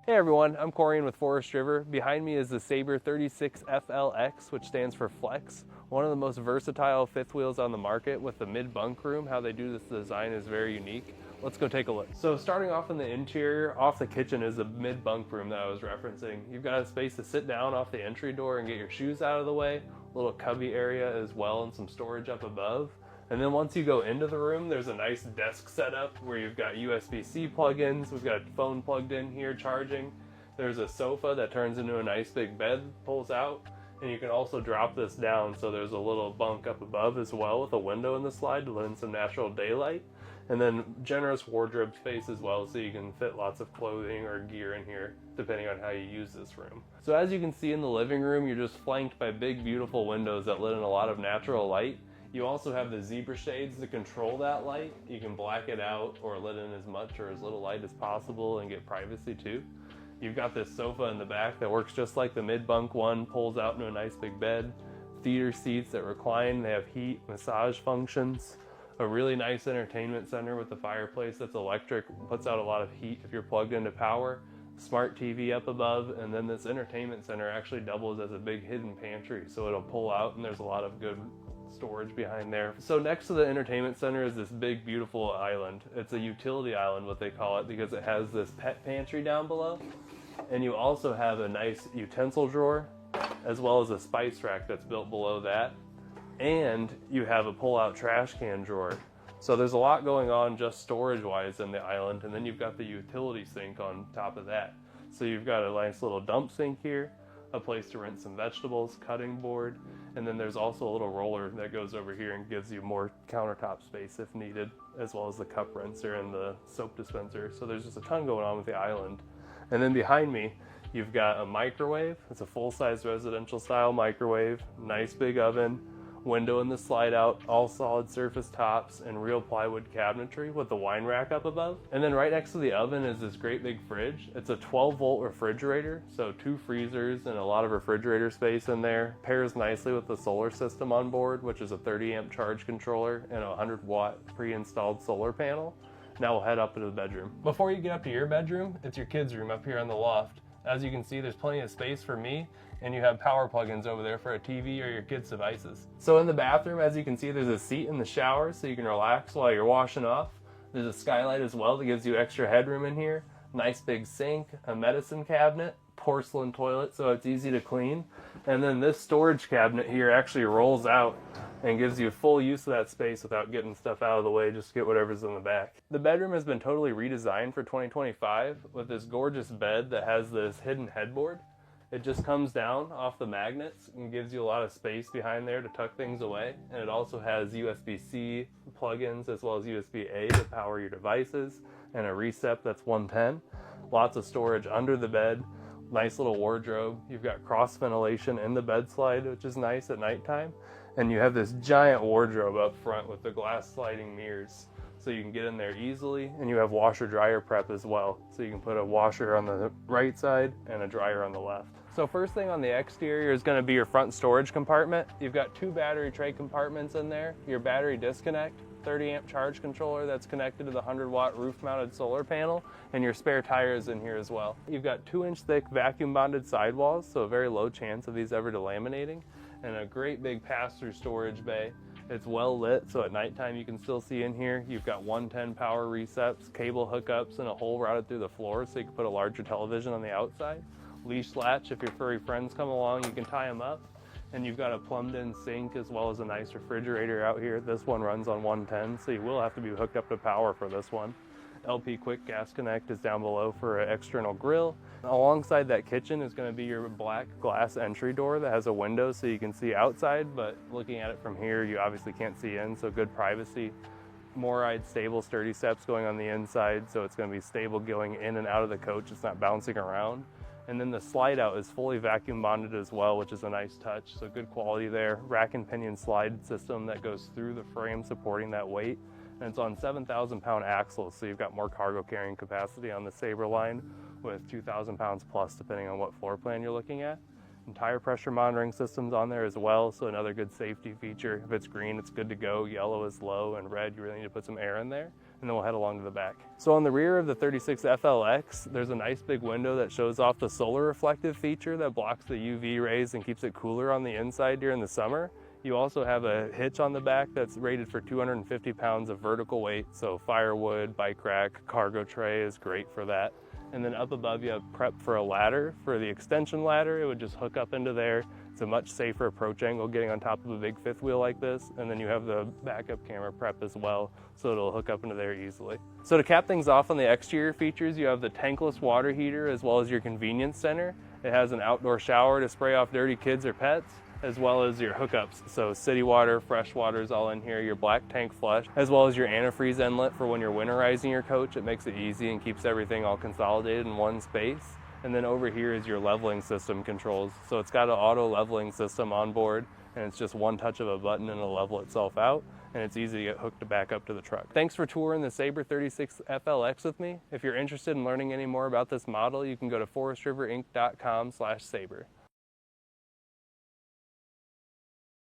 Hey everyone, I'm Corian with Forest River. Behind me is the Sabre 36Flx, which stands for Flex. One of the most versatile fifth wheels on the market with the mid-bunk room. How they do this design is very unique. Let's go take a look. So starting off in the interior, off the kitchen is the mid-bunk room that I was referencing. You've got a space to sit down off the entry door and get your shoes out of the way, a little cubby area as well, and some storage up above. And then once you go into the room, there's a nice desk setup where you've got USB-C plugins. We've got a phone plugged in here charging. There's a sofa that turns into a nice big bed, pulls out. And you can also drop this down, so there's a little bunk up above as well with a window in the slide to let in some natural daylight. And then generous wardrobe space as well, so you can fit lots of clothing or gear in here depending on how you use this room. So as you can see in the living room, you're just flanked by big beautiful windows that let in a lot of natural light. You also have the zebra shades to control that light. You can black it out or let in as much or as little light as possible and get privacy too. You've got this sofa in the back that works just like the mid-bunk one, pulls out into a nice big bed. Theater seats that recline, they have heat, massage functions. A really nice entertainment center with a fireplace that's electric, puts out a lot of heat if you're plugged into power. Smart TV up above, and then this entertainment center actually doubles as a big hidden pantry, so it'll pull out and there's a lot of good storage behind there. So next to the entertainment center is this big beautiful island. It's a utility island, what they call it, because it has this pet pantry down below. And you also have a nice utensil drawer, as well as a spice rack that's built below that. And you have a pull-out trash can drawer. So there's a lot going on just storage-wise in the island, and then you've got the utility sink on top of that. So you've got a nice little dump sink here, a place to rinse some vegetables, cutting board, and then there's also a little roller that goes over here and gives you more countertop space if needed, as well as the cup rinser and the soap dispenser. So there's just a ton going on with the island. And then behind me, you've got a microwave. It's a full-size residential style microwave, nice big oven, window in the slide out, all solid surface tops, and real plywood cabinetry with the wine rack up above. And then right next to the oven is this great big fridge. It's a 12-volt refrigerator, so 2 freezers and a lot of refrigerator space in there. Pairs nicely with the solar system on board, which is a 30-amp charge controller and a 100-watt pre-installed solar panel. Now we'll head up into the bedroom. Before you get up to your bedroom, it's your kids' room up here on the loft. As you can see, there's plenty of space for me, and you have power plugins over there for a TV or your kids' devices. So in the bathroom, as you can see, there's a seat in the shower so you can relax while you're washing off. There's a skylight as well that gives you extra headroom in here. Nice big sink, a medicine cabinet, porcelain toilet so it's easy to clean. And then this storage cabinet here actually rolls out and gives you full use of that space without getting stuff out of the way, just get whatever's in the back. The bedroom has been totally redesigned for 2025 with this gorgeous bed that has this hidden headboard. It just comes down off the magnets and gives you a lot of space behind there to tuck things away. And it also has USB-C plugins as well as USB-A to power your devices, and a recep that's 110. Lots of storage under the bed. Nice little wardrobe. You've got cross ventilation in the bed slide, which is nice at nighttime. And you have this giant wardrobe up front with the glass sliding mirrors, so you can get in there easily. And you have washer dryer prep as well, so you can put a washer on the right side and a dryer on the left. So first thing on the exterior is going to be your front storage compartment. You've got 2 battery tray compartments in there, your battery disconnect, 30-amp charge controller that's connected to the 100-watt roof-mounted solar panel, and your spare tires in here as well. You've got 2-inch thick vacuum-bonded sidewalls, so a very low chance of these ever delaminating, and a great big pass-through storage bay. It's well lit, so at nighttime you can still see in here. You've got 110 power receps, cable hookups, and a hole routed through the floor so you can put a larger television on the outside. Leash latch, if your furry friends come along, you can tie them up. And you've got a plumbed in sink as well as a nice refrigerator out here. This one runs on 110, so you will have to be hooked up to power for this one. LP Quick Gas Connect is down below for an external grill. Alongside that kitchen is going to be your black glass entry door that has a window so you can see outside, but looking at it from here, you obviously can't see in, so good privacy. Moride stable sturdy steps going on the inside, so it's going to be stable going in and out of the coach. It's not bouncing around. And then the slide out is fully vacuum bonded as well, which is a nice touch, so good quality there. Rack and pinion slide system that goes through the frame supporting that weight. And it's on 7,000 pound axles, so you've got more cargo carrying capacity on the Sabre line with 2,000 pounds plus depending on what floor plan you're looking at. And tire pressure monitoring systems on there as well, so another good safety feature. If it's green, it's good to go. Yellow is low, and red, you really need to put some air in there. and then we'll head along to the back. So on the rear of the 36FLX, there's a nice big window that shows off the solar reflective feature that blocks the UV rays and keeps it cooler on the inside during the summer. You also have a hitch on the back that's rated for 250 pounds of vertical weight, so firewood, bike rack, cargo tray is great for that. And then up above you have prep for a ladder. For the extension ladder, it would just hook up into there. It's a much safer approach angle getting on top of a big fifth wheel like this. And then you have the backup camera prep as well, so it'll hook up into there easily. So to cap things off on the exterior features, you have the tankless water heater as well as your convenience center. It has an outdoor shower to spray off dirty kids or pets, as well as your hookups. So city water, fresh water is all in here, your black tank flush, as well as your antifreeze inlet for when you're winterizing your coach. It makes it easy and keeps everything all consolidated in one space. And then over here is your leveling system controls. So it's got an auto leveling system on board, and it's just one touch of a button and it'll level itself out, and it's easy to get hooked back up to the truck. Thanks for touring the Sabre 36FLX with me. If you're interested in learning any more about this model, you can go to forestriverinc.com/Sabre.